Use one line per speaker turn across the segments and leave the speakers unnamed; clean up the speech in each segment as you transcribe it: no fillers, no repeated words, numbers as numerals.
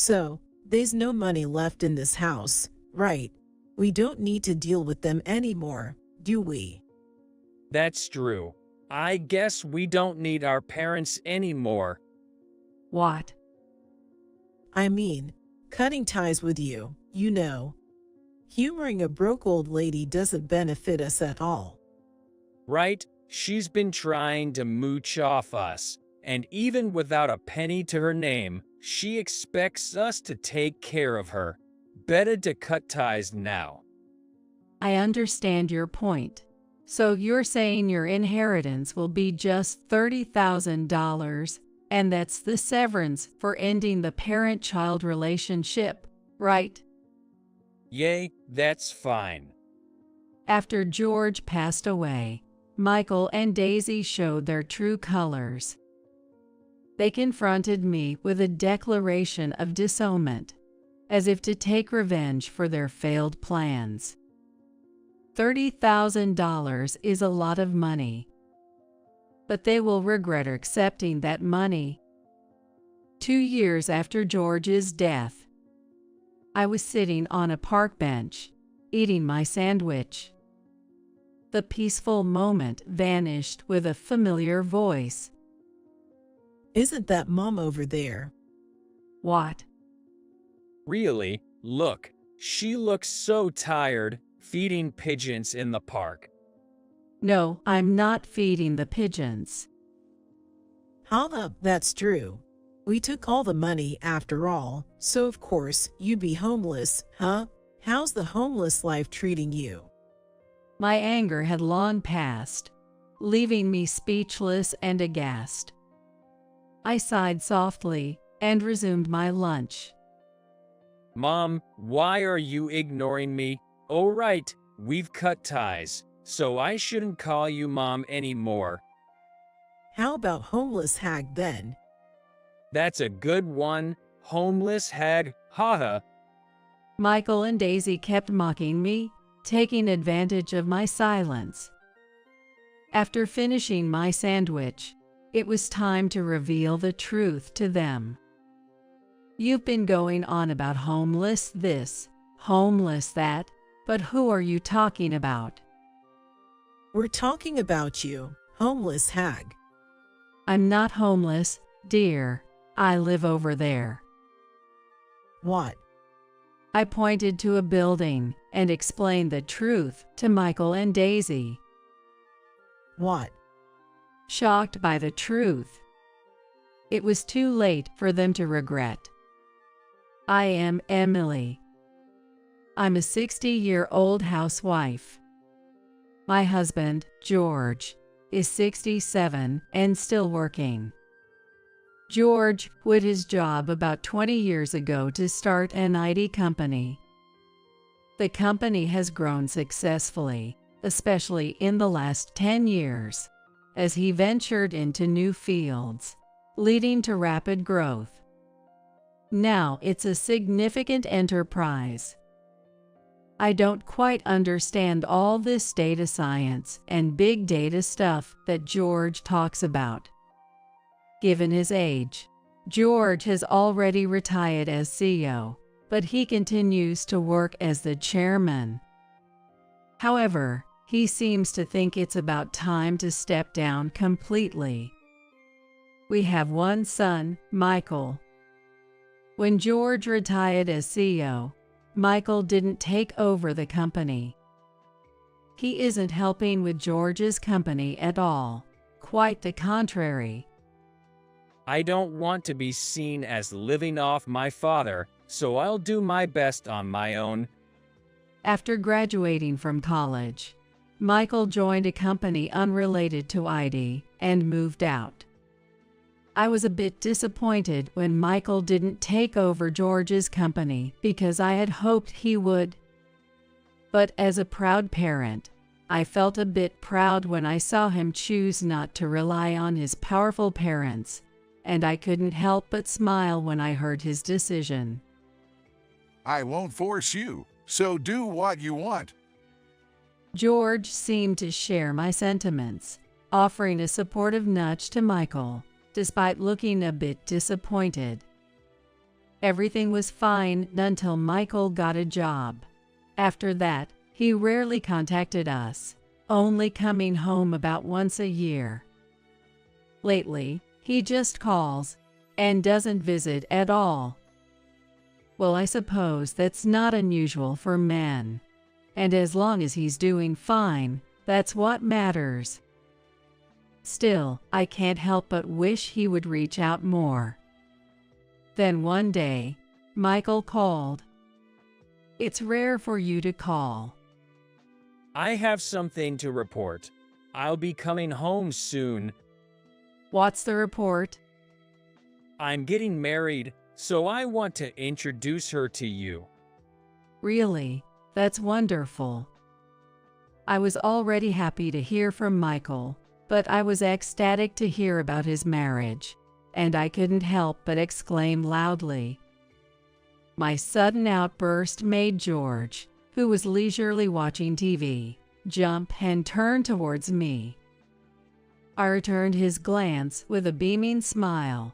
So, there's no money left in this house, right? We don't need to deal with them anymore, do we?
That's true. I guess we don't need our parents anymore.
What?
I mean, cutting ties with you, you know. Humoring a broke old lady doesn't benefit us at all.
Right? She's been trying to mooch off us, and even without a penny to her name, she expects us to take care of her. Better to cut ties now.
I understand your point. So you're saying your inheritance will be just $30,000, and that's the severance for ending the parent-child relationship, right?
Yay, that's fine.
After George passed away, Michael and Daisy showed their true colors. They confronted me with a declaration of disownment, as if to take revenge for their failed plans. $30,000 is a lot of money, but they will regret accepting that money. 2 years after George's death, I was sitting on a park bench, eating my sandwich. The peaceful moment vanished with a familiar voice.
Isn't that Mom over there?
What?
Really? Look, she looks so tired, feeding pigeons in the park.
No, I'm not feeding the pigeons.
Holla, that's true. We took all the money after all, so of course you'd be homeless, huh? How's the homeless life treating you?
My anger had long passed, leaving me speechless and aghast. I sighed softly and resumed my lunch.
Mom, why are you ignoring me? Oh right, we've cut ties, so I shouldn't call you Mom anymore.
How about homeless hag then?
That's a good one, homeless hag, haha.
Michael and Daisy kept mocking me, taking advantage of my silence. After finishing my sandwich, it was time to reveal the truth to them. You've been going on about homeless this, homeless that, but who are you talking about?
We're talking about you, homeless hag.
I'm not homeless, dear. I live over there.
What?
I pointed to a building and explained the truth to Michael and Daisy.
What?
Shocked by the truth, it was too late for them to regret. I am Emily. I'm a 60-year-old housewife. My husband, George, is 67 and still working. George quit his job about 20 years ago to start an IT company. The company has grown successfully, especially in the last 10 years, as he ventured into new fields, leading to rapid growth. Now it's a significant enterprise. I don't quite understand all this data science and big data stuff that George talks about. Given his age, George has already retired as CEO, but he continues to work as the chairman. However, he seems to think it's about time to step down completely. We have one son, Michael. When George retired as CEO, Michael didn't take over the company. He isn't helping with George's company at all, quite the contrary.
I don't want to be seen as living off my father, so I'll do my best on my own.
After graduating from college, Michael joined a company unrelated to IT and moved out. I was a bit disappointed when Michael didn't take over George's company because I had hoped he would. But as a proud parent, I felt a bit proud when I saw him choose not to rely on his powerful parents, and I couldn't help but smile when I heard his decision.
I won't force you, so do what you want.
George seemed to share my sentiments, offering a supportive nudge to Michael, despite looking a bit disappointed. Everything was fine until Michael got a job. After that, he rarely contacted us, only coming home about once a year. Lately, he just calls and doesn't visit at all. Well, I suppose that's not unusual for men. And as long as he's doing fine, that's what matters. Still, I can't help but wish he would reach out more. Then one day, Michael called. It's rare for you to call.
I have something to report. I'll be coming home soon.
What's the report?
I'm getting married, so I want to introduce her to you.
Really? That's wonderful. I was already happy to hear from Michael, but I was ecstatic to hear about his marriage, and I couldn't help but exclaim loudly. My sudden outburst made George, who was leisurely watching TV, jump and turn towards me. I returned his glance with a beaming smile.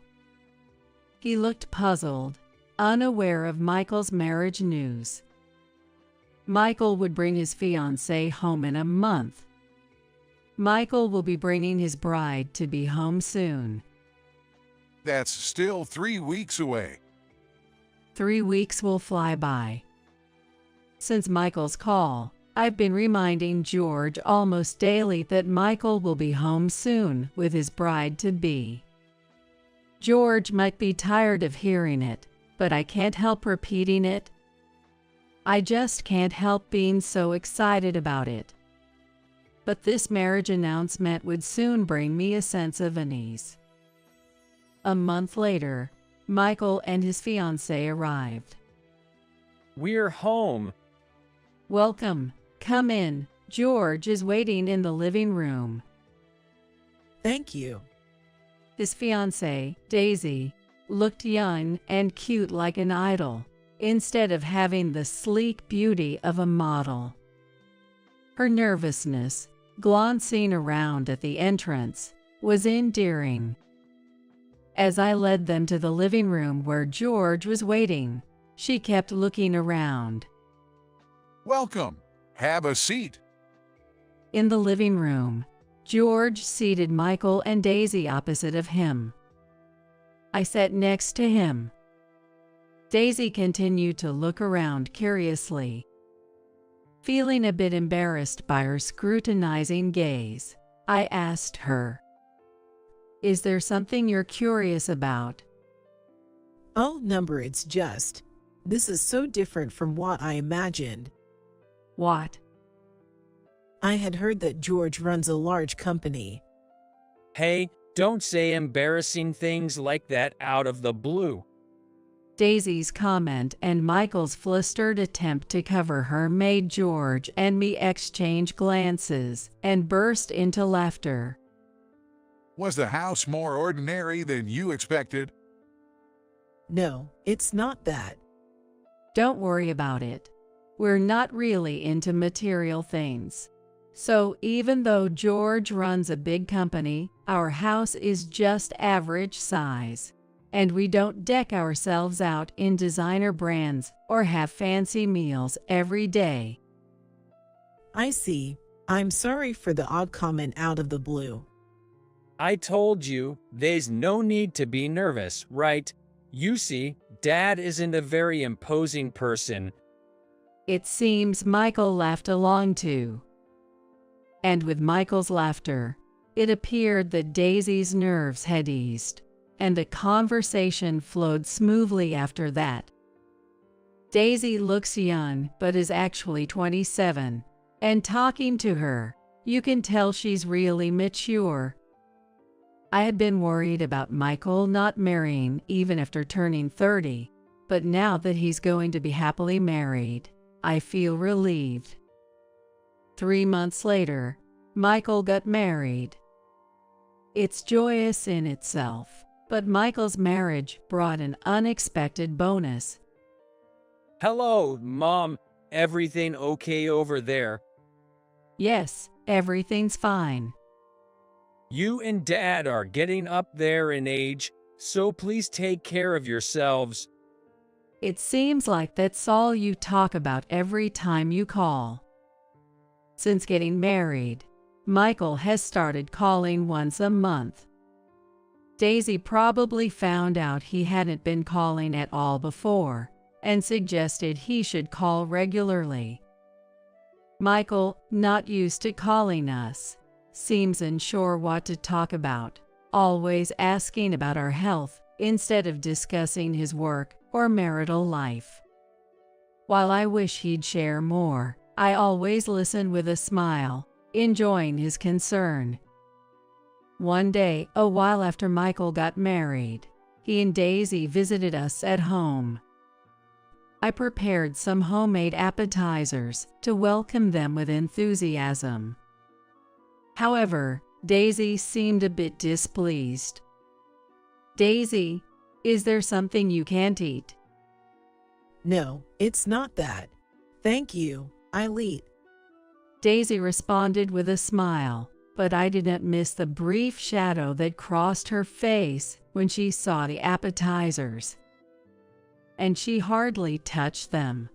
He looked puzzled, unaware of Michael's marriage news. Michael would bring his fiancée home in a month. Michael will be bringing his bride-to-be home soon.
That's still 3 weeks away.
3 weeks will fly by. Since Michael's call, I've been reminding George almost daily that Michael will be home soon with his bride-to-be. George might be tired of hearing it, but I can't help repeating it. I just can't help being so excited about it. But this marriage announcement would soon bring me a sense of unease. A month later, Michael and his fiancée arrived.
We're home.
Welcome. Come in. George is waiting in the living room.
Thank you.
His fiancée, Daisy, looked young and cute like an idol, instead of having the sleek beauty of a model. Her nervousness, glancing around at the entrance, was endearing. As I led them to the living room where George was waiting, she kept looking around.
Welcome. Have a seat.
In the living room, George seated Michael and Daisy opposite of him. I sat next to him. Daisy continued to look around curiously. Feeling a bit embarrassed by her scrutinizing gaze, I asked her, "Is there something you're curious about?"
Oh, number, it's just. This is so different from what I imagined.
What?
I had heard that George runs a large company.
Hey, don't say embarrassing things like that out of the blue.
Daisy's comment and Michael's flustered attempt to cover her made George and me exchange glances and burst into laughter.
Was the house more ordinary than you expected?
No, it's not that.
Don't worry about it. We're not really into material things. So even though George runs a big company, our house is just average size. And we don't deck ourselves out in designer brands or have fancy meals every day.
I see. I'm sorry for the odd comment out of the blue.
I told you, there's no need to be nervous, right? You see, Dad isn't a very imposing person.
It seems Michael laughed along too. And with Michael's laughter, it appeared that Daisy's nerves had eased, and the conversation flowed smoothly after that. Daisy looks young but is actually 27, and talking to her, you can tell she's really mature. I had been worried about Michael not marrying even after turning 30, but now that he's going to be happily married, I feel relieved. 3 months later, Michael got married. It's joyous in itself, but Michael's marriage brought an unexpected bonus.
Hello, Mom. Everything okay over there?
Yes, everything's fine.
You and Dad are getting up there in age, so please take care of yourselves.
It seems like that's all you talk about every time you call. Since getting married, Michael has started calling once a month. Daisy probably found out he hadn't been calling at all before and suggested he should call regularly. Michael, not used to calling us, seems unsure what to talk about, always asking about our health instead of discussing his work or marital life. While I wish he'd share more, I always listen with a smile, enjoying his concern. One day, a while after Michael got married, he and Daisy visited us at home. I prepared some homemade appetizers to welcome them with enthusiasm. However, Daisy seemed a bit displeased. "Daisy, is there something you can't eat?"
No, it's not that. Thank you, I'll eat.
Daisy responded with a smile, but I didn't miss the brief shadow that crossed her face when she saw the appetizers. And she hardly touched them.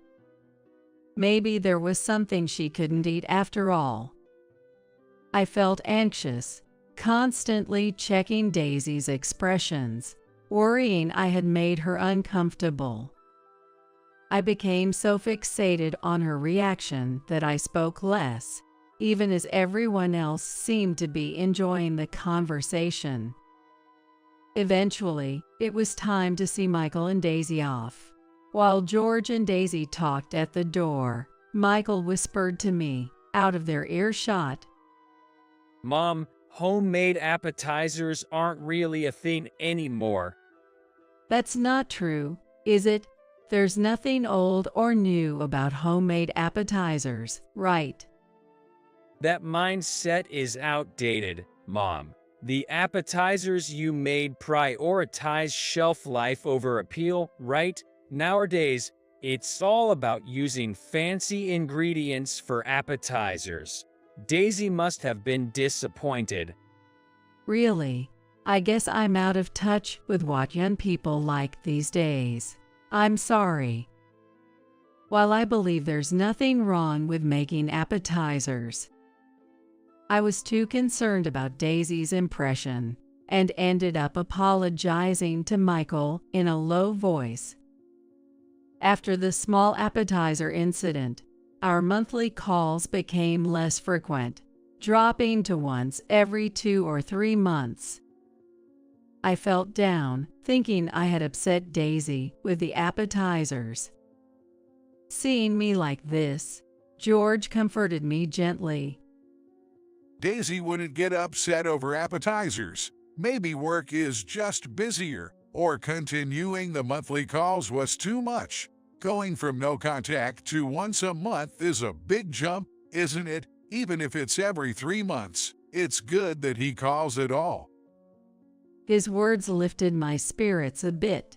Maybe there was something she couldn't eat after all. I felt anxious, constantly checking Daisy's expressions, worrying I had made her uncomfortable. I became so fixated on her reaction that I spoke less, even as everyone else seemed to be enjoying the conversation. Eventually, it was time to see Michael and Daisy off. While George and Daisy talked at the door, Michael whispered to me, out of their earshot,
Mom, homemade appetizers aren't really a thing anymore.
"That's not true, is it? There's nothing old or new about homemade appetizers, right?"
That mindset is outdated, Mom. The appetizers you made prioritize shelf life over appeal, right? Nowadays, it's all about using fancy ingredients for appetizers. Daisy must have been disappointed.
Really? I guess I'm out of touch with what young people like these days. I'm sorry. While I believe there's nothing wrong with making appetizers, I was too concerned about Daisy's impression and ended up apologizing to Michael in a low voice. After the small appetizer incident, our monthly calls became less frequent, dropping to once every 2 or 3 months. I felt down, thinking I had upset Daisy with the appetizers. Seeing me like this, George comforted me gently.
Daisy wouldn't get upset over appetizers. Maybe work is just busier, or continuing the monthly calls was too much. Going from no contact to once a month is a big jump, isn't it? Even if it's every 3 months, it's good that he calls at all.
His words lifted my spirits a bit.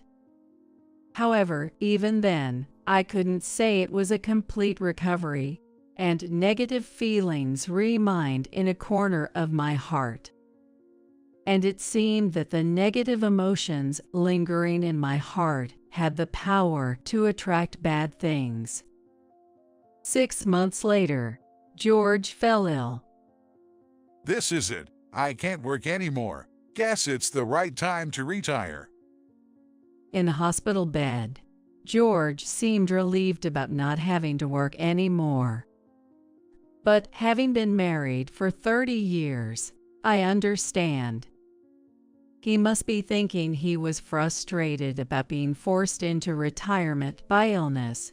However, even then, I couldn't say it was a complete recovery, and negative feelings remained in a corner of my heart. And it seemed that the negative emotions lingering in my heart had the power to attract bad things. 6 months later, George fell ill.
This is it. I can't work anymore. Guess it's the right time to retire.
In a hospital bed, George seemed relieved about not having to work anymore. But having been married for 30 years, I understand. He must be thinking he was frustrated about being forced into retirement by illness.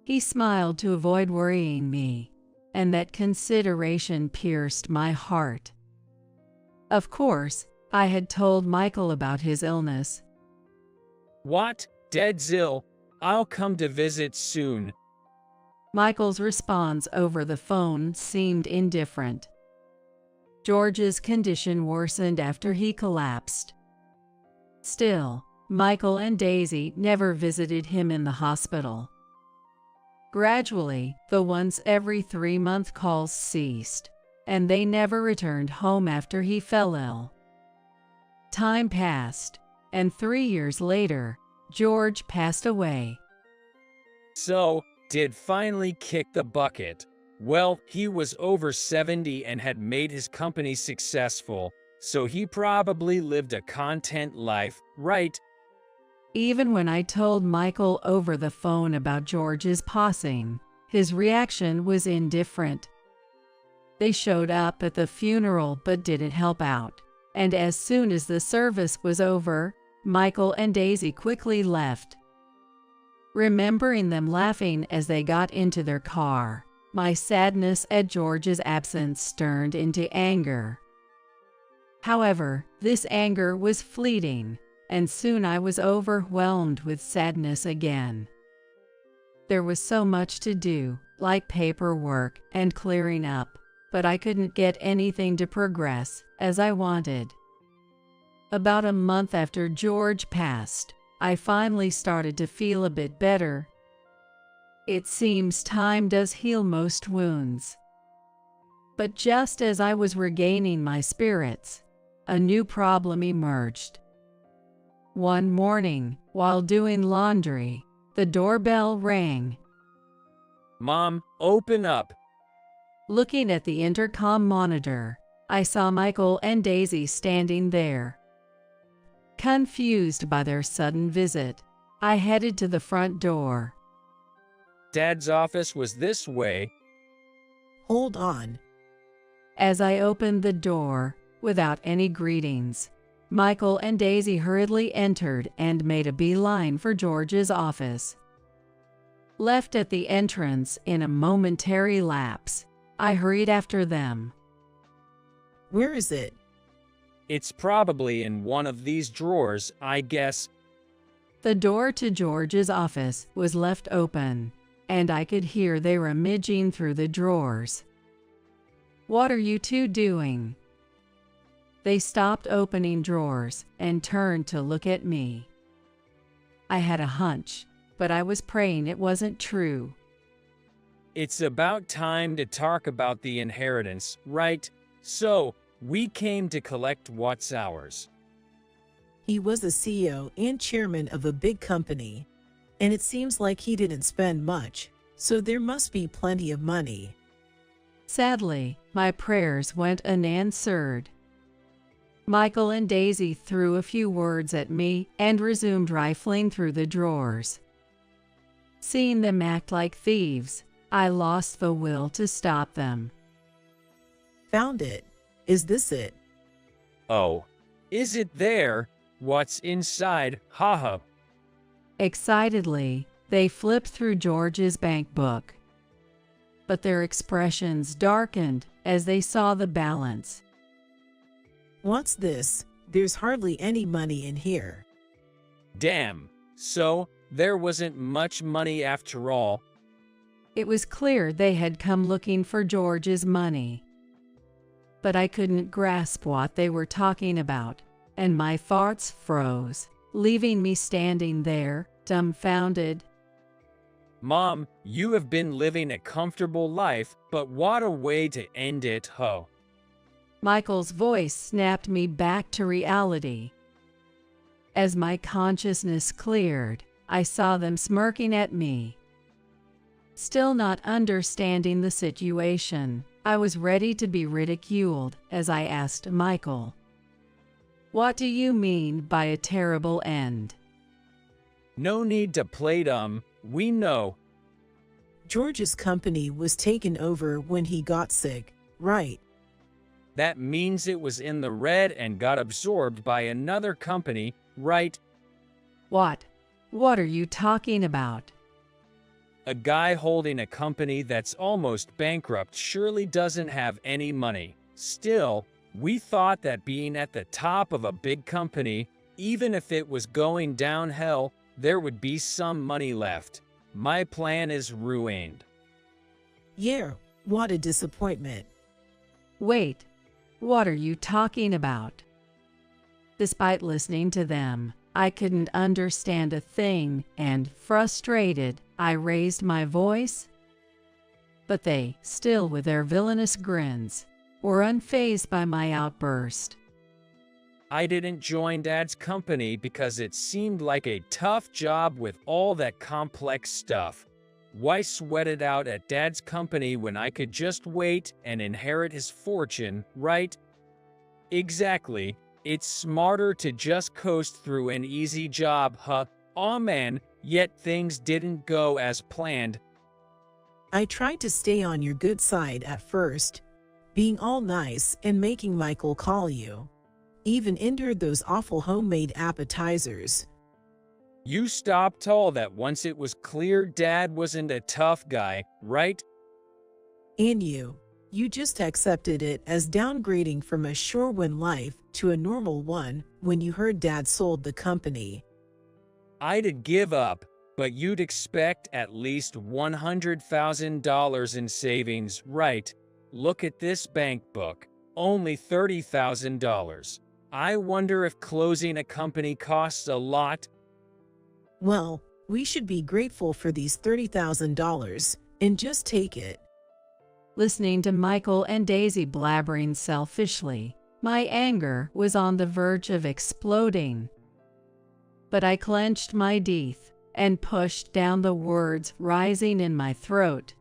He smiled to avoid worrying me, and that consideration pierced my heart. Of course, I had told Michael about his illness.
What? Dead Zill? I'll come to visit soon.
Michael's response over the phone seemed indifferent. George's condition worsened after he collapsed. Still, Michael and Daisy never visited him in the hospital. Gradually, the once every 3-month calls ceased, and they never returned home after he fell ill. Time passed, and 3 years later, George passed away.
So, did finally kick the bucket. Well, he was over 70 and had made his company successful, so he probably lived a content life, right?
Even when I told Michael over the phone about George's passing, his reaction was indifferent. They showed up at the funeral but didn't help out, and as soon as the service was over, Michael and Daisy quickly left. Remembering them laughing as they got into their car, my sadness at George's absence turned into anger. However, this anger was fleeting, and soon I was overwhelmed with sadness again. There was so much to do, like paperwork and clearing up, but I couldn't get anything to progress as I wanted. About a month after George passed, I finally started to feel a bit better. It seems time does heal most wounds. But just as I was regaining my spirits, a new problem emerged. One morning, while doing laundry, the doorbell rang.
Mom, open up.
Looking at the intercom monitor, I saw Michael and Daisy standing there. Confused by their sudden visit, I headed to the front door.
Dad's office was this way.
Hold on.
As I opened the door, without any greetings, Michael and Daisy hurriedly entered and made a beeline for George's office. Left at the entrance in a momentary lapse, I hurried after them.
Where is it?
It's probably in one of these drawers, I guess.
The door to George's office was left open, and I could hear they were rummaging through the drawers. What are you two doing? They stopped opening drawers and turned to look at me. I had a hunch, but I was praying it wasn't true.
It's about time to talk about the inheritance, right? So, we came to collect what's ours.
He was the CEO and chairman of a big company, and it seems like he didn't spend much, so there must be plenty of money.
Sadly, my prayers went unanswered. Michael and Daisy threw a few words at me and resumed rifling through the drawers. Seeing them act like thieves, I lost the will to stop them.
Found it. Is this it?
Oh, is it there? What's inside? Haha.
Excitedly, they flipped through George's bank book. But their expressions darkened as they saw the balance.
What's this? There's hardly any money in here.
Damn. So, there wasn't much money after all.
It was clear they had come looking for George's money. But I couldn't grasp what they were talking about, and my thoughts froze, leaving me standing there, dumbfounded.
Mom, you have been living a comfortable life, but what a way to end it, ho.
Michael's voice snapped me back to reality. As my consciousness cleared, I saw them smirking at me. Still not understanding the situation, I was ready to be ridiculed as I asked Michael, "What do you mean by a terrible end?"
No need to play dumb, we know.
George's company was taken over when he got sick, right?
That means it was in the red and got absorbed by another company, right?
What? What are you talking about?
A guy holding a company that's almost bankrupt surely doesn't have any money. Still, we thought that being at the top of a big company, even if it was going downhill, there would be some money left. My plan is ruined.
Yeah, what a disappointment.
Wait, what are you talking about? Despite listening to them, I couldn't understand a thing, and frustrated, I raised my voice. But they, still with their villainous grins, were unfazed by my outburst.
I didn't join Dad's company because it seemed like a tough job with all that complex stuff. Why sweat it out at Dad's company when I could just wait and inherit his fortune, right? Exactly. It's smarter to just coast through an easy job, huh? Aw man, yet things didn't go as planned.
I tried to stay on your good side at first, being all nice and making Michael call you. Even endured those awful homemade appetizers.
You stopped all that once it was clear Dad wasn't a tough guy, right?
And you just accepted it as downgrading from a sure win life to a normal one when you heard Dad sold the company.
I'd give up, but you'd expect at least $100,000 in savings, right? Look at this bank book, only $30,000. I wonder if closing a company costs a lot.
Well, we should be grateful for these $30,000 and just take it.
Listening to Michael and Daisy blabbering selfishly, my anger was on the verge of exploding. But I clenched my teeth and pushed down the words rising in my throat.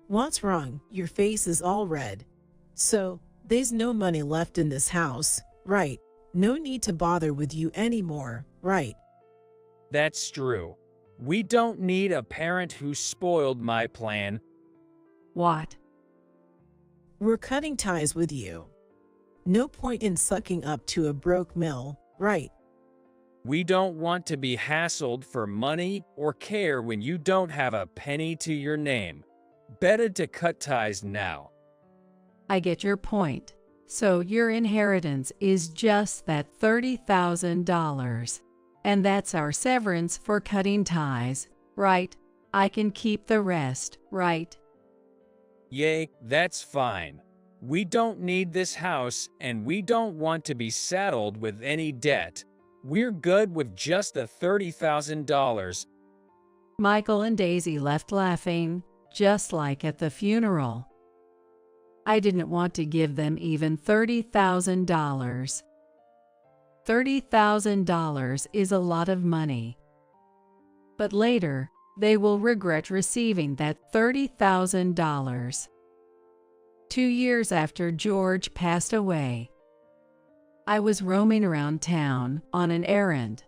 What's wrong? Your face is all red. So, there's no money left in this house, right? No need to bother with you anymore, right?
That's true. We don't need a parent who spoiled my plan.
What?
We're cutting ties with you. No point in sucking up to a broke mill, right?
We don't want to be hassled for money or care when you don't have a penny to your name. Better to cut ties now.
I get your point. So your inheritance is just that $30,000. And that's our severance for cutting ties, right? I can keep the rest, right?
Yay, that's fine. We don't need this house and we don't want to be saddled with any debt. We're good with just the $30,000.
Michael and Daisy left laughing, just like at the funeral. I didn't want to give them even $30,000. $30,000 is a lot of money. But later, they will regret receiving that $30,000. 2 years after George passed away, I was roaming around town on an errand.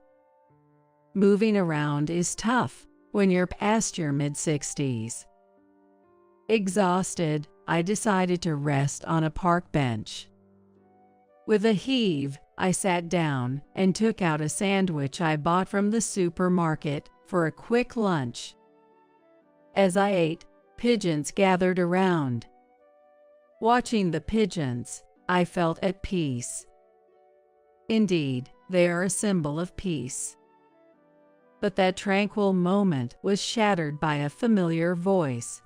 Moving around is tough when you're past your mid-60s. Exhausted, I decided to rest on a park bench. With a heave, I sat down and took out a sandwich I bought from the supermarket for a quick lunch. As I ate, pigeons gathered around. Watching the pigeons, I felt at peace. Indeed, they are a symbol of peace. But that tranquil moment was shattered by a familiar voice.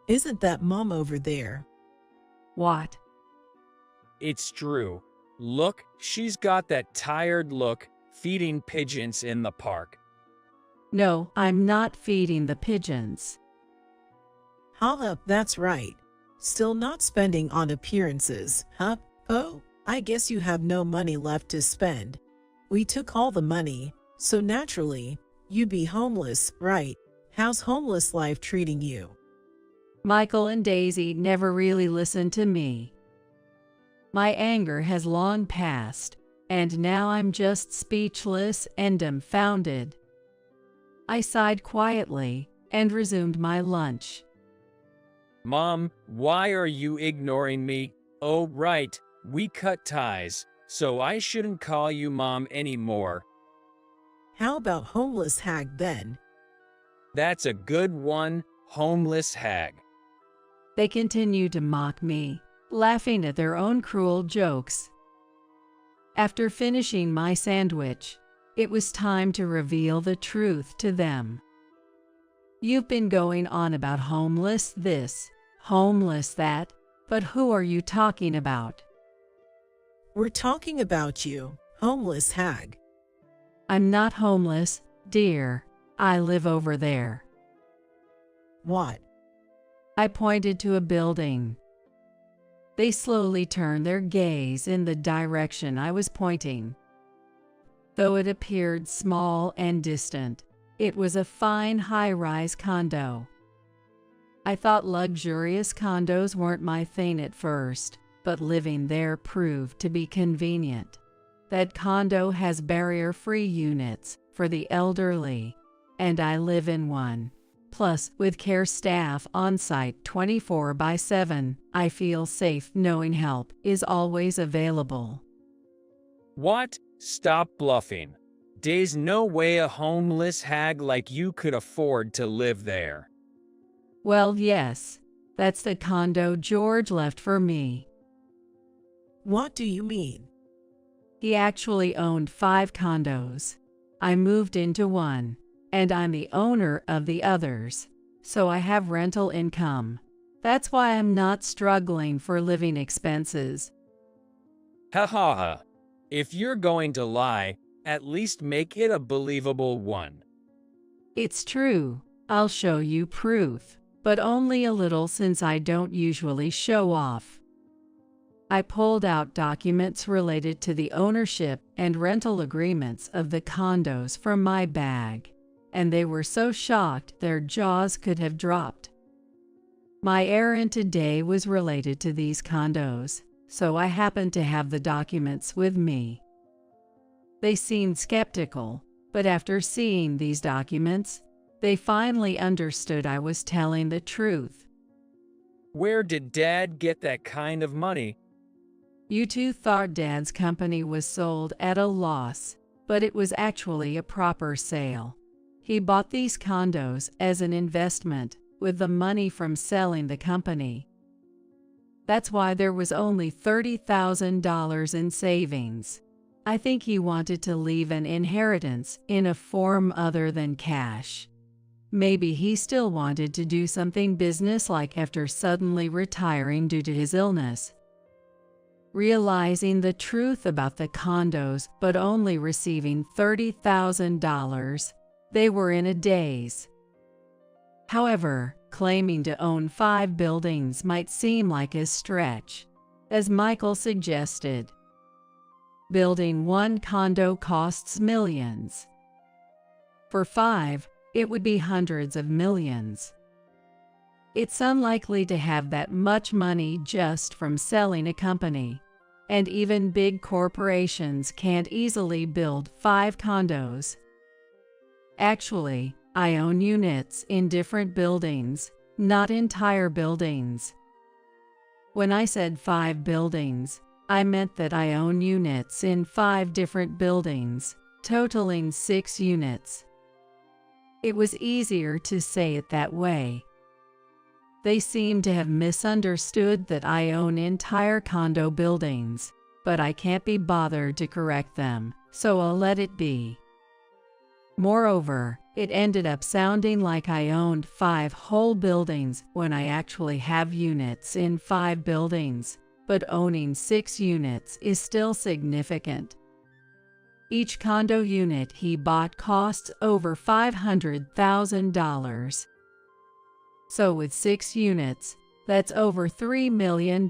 Isn't that Mom over there?
What?
It's true. Look, she's got that tired look, feeding pigeons in the park.
No, I'm not feeding the pigeons.
Holla, that's right. Still not spending on appearances, huh? Oh, I guess you have no money left to spend. We took all the money, so naturally, you'd be homeless, right? How's homeless life treating you?
Michael and Daisy never really listened to me. My anger has long passed, and now I'm just speechless and dumbfounded. I sighed quietly and resumed my lunch.
Mom, why are you ignoring me? Oh, right, we cut ties, so I shouldn't call you Mom anymore.
How about homeless hag then?
That's a good one, homeless hag.
They continued to mock me, laughing at their own cruel jokes. After finishing my sandwich, it was time to reveal the truth to them. You've been going on about homeless this, homeless that, but who are you talking about?
We're talking about you, homeless hag.
I'm not homeless, dear. I live over there.
What?
I pointed to a building. They slowly turned their gaze in the direction I was pointing. Though it appeared small and distant, it was a fine high-rise condo. I thought luxurious condos weren't my thing at first, but living there proved to be convenient. That condo has barrier-free units for the elderly, and I live in one. Plus, with care staff on site 24/7, I feel safe knowing help is always available.
What? Stop bluffing. There's no way a homeless hag like you could afford to live there.
Well, yes, that's the condo George left for me.
What do you mean?
He actually owned 5 condos. I moved into one, and I'm the owner of the others, so I have rental income. That's why I'm not struggling for living expenses.
Ha ha ha. If you're going to lie, at least make it a believable one.
It's true. I'll show you proof, but only a little since I don't usually show off. I pulled out documents related to the ownership and rental agreements of the condos from my bag, and they were so shocked their jaws could have dropped. My errand today was related to these condos, so I happened to have the documents with me. They seemed skeptical, but after seeing these documents, they finally understood I was telling the truth.
Where did Dad get that kind of money?
You two thought Dad's company was sold at a loss, but it was actually a proper sale. He bought these condos as an investment with the money from selling the company. That's why there was only $30,000 in savings. I think he wanted to leave an inheritance in a form other than cash. Maybe he still wanted to do something business-like after suddenly retiring due to his illness. Realizing the truth about the condos but only receiving $30,000, they were in a daze. However, claiming to own 5 buildings might seem like a stretch, as Michael suggested. Building one condo costs millions. For 5, it would be hundreds of millions. It's unlikely to have that much money just from selling a company, and even big corporations can't easily build 5 condos. Actually, I own units in different buildings, not entire buildings. When I said 5 buildings, I meant that I own units in 5 different buildings, totaling 6 units. It was easier to say it that way. They seem to have misunderstood that I own entire condo buildings, but I can't be bothered to correct them, so I'll let it be. Moreover, it ended up sounding like I owned 5 whole buildings when I actually have units in 5 buildings, but owning 6 units is still significant. Each condo unit he bought costs over $500,000. So with 6 units, that's over $3 million.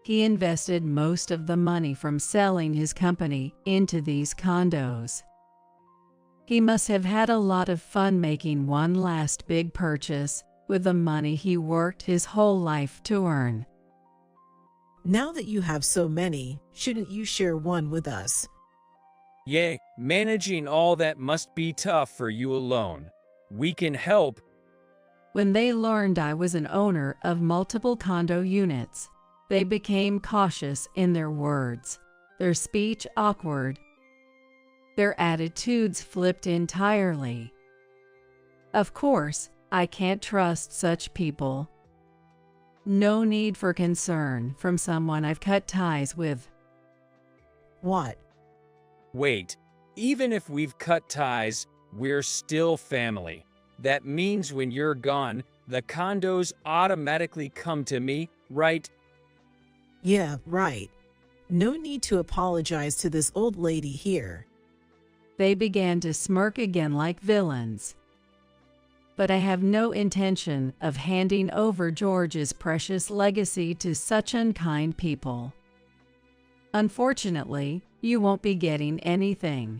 He invested most of the money from selling his company into these condos. He must have had a lot of fun making one last big purchase with the money he worked his whole life to earn.
Now that you have so many, shouldn't you share one with us?
Yeah, managing all that must be tough for you alone. We can help.
When they learned I was an owner of multiple condo units, they became cautious in their words, their speech awkward. Their attitudes flipped entirely. Of course, I can't trust such people. No need for concern from someone I've cut ties with.
What?
Wait, even if we've cut ties, we're still family. That means when you're gone, the condos automatically come to me, right?
Yeah, right. No need to apologize to this old lady here.
They began to smirk again like villains. but I have no intention of handing over George's precious legacy to such unkind people. Unfortunately, you won't be getting anything.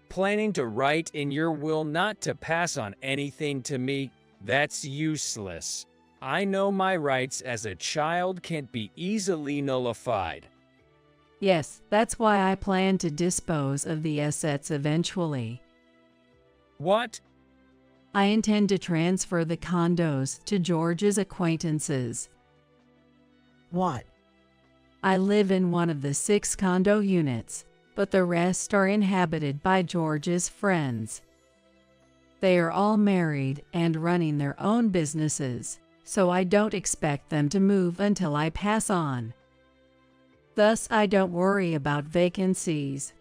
Planning to write in your will not to pass on anything to me? That's useless. I know my rights as a child can't be easily nullified.
Yes, that's why I plan to dispose of the assets eventually.
What?
I intend to transfer the condos to George's acquaintances.
What?
I live in one of the 6 condo units, but the rest are inhabited by George's friends. They are all married and running their own businesses, so I don't expect them to move until I pass on. Thus, I don't worry about vacancies.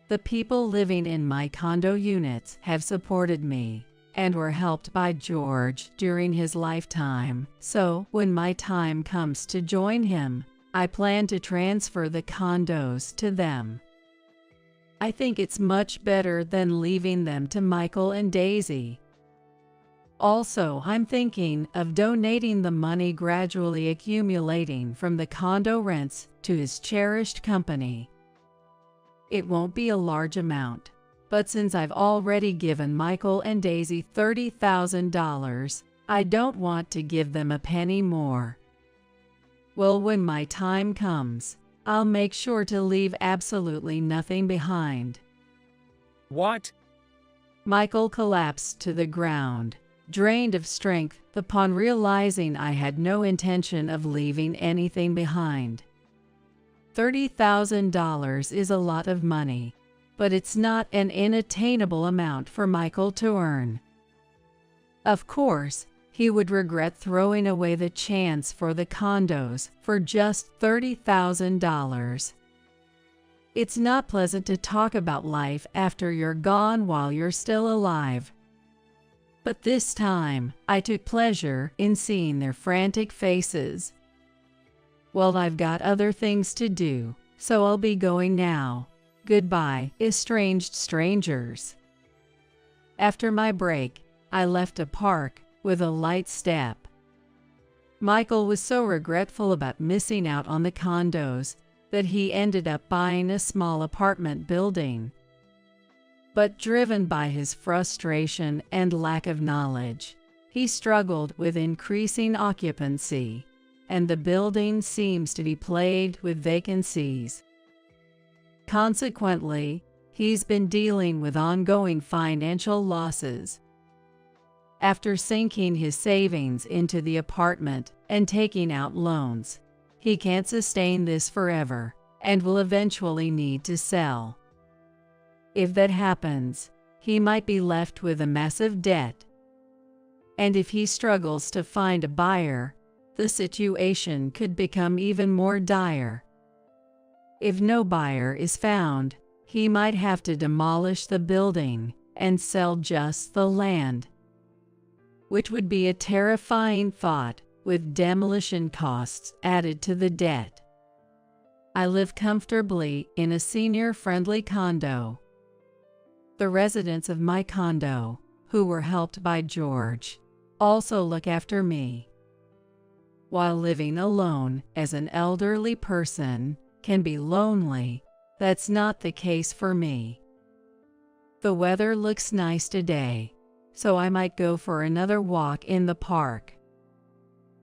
The people living in my condo units have supported me and were helped by George during his lifetime, so when my time comes to join him, I plan to transfer the condos to them. I think it's much better than leaving them to Michael and Daisy. Also, I'm thinking of donating the money gradually accumulating from the condo rents to his cherished company. It won't be a large amount, but since I've already given Michael and Daisy $30,000, I don't want to give them a penny more. Well, when my time comes, I'll make sure to leave absolutely nothing behind.
What?
Michael collapsed to the ground, drained of strength upon realizing I had no intention of leaving anything behind. $30,000 is a lot of money, but it's not an unattainable amount for Michael to earn. Of course, he would regret throwing away the chance for the condos for just $30,000. It's not pleasant to talk about life after you're gone while you're still alive. But this time, I took pleasure in seeing their frantic faces. Well, I've got other things to do, so I'll be going now. Goodbye, estranged strangers. After my break, I left a park with a light step. Michael was so regretful about missing out on the condos that he ended up buying a small apartment building. But driven by his frustration and lack of knowledge, he struggled with increasing occupancy, and the building seems to be plagued with vacancies. Consequently, he's been dealing with ongoing financial losses. After sinking his savings into the apartment and taking out loans, he can't sustain this forever and will eventually need to sell. If that happens, he might be left with a massive debt. And if he struggles to find a buyer, the situation could become even more dire. If no buyer is found, he might have to demolish the building and sell just the land, which would be a terrifying thought with demolition costs added to the debt. I live comfortably in a senior-friendly condo. The residents of my condo, who were helped by George, also look after me. While living alone as an elderly person can be lonely, that's not the case for me. The weather looks nice today, so I might go for another walk in the park.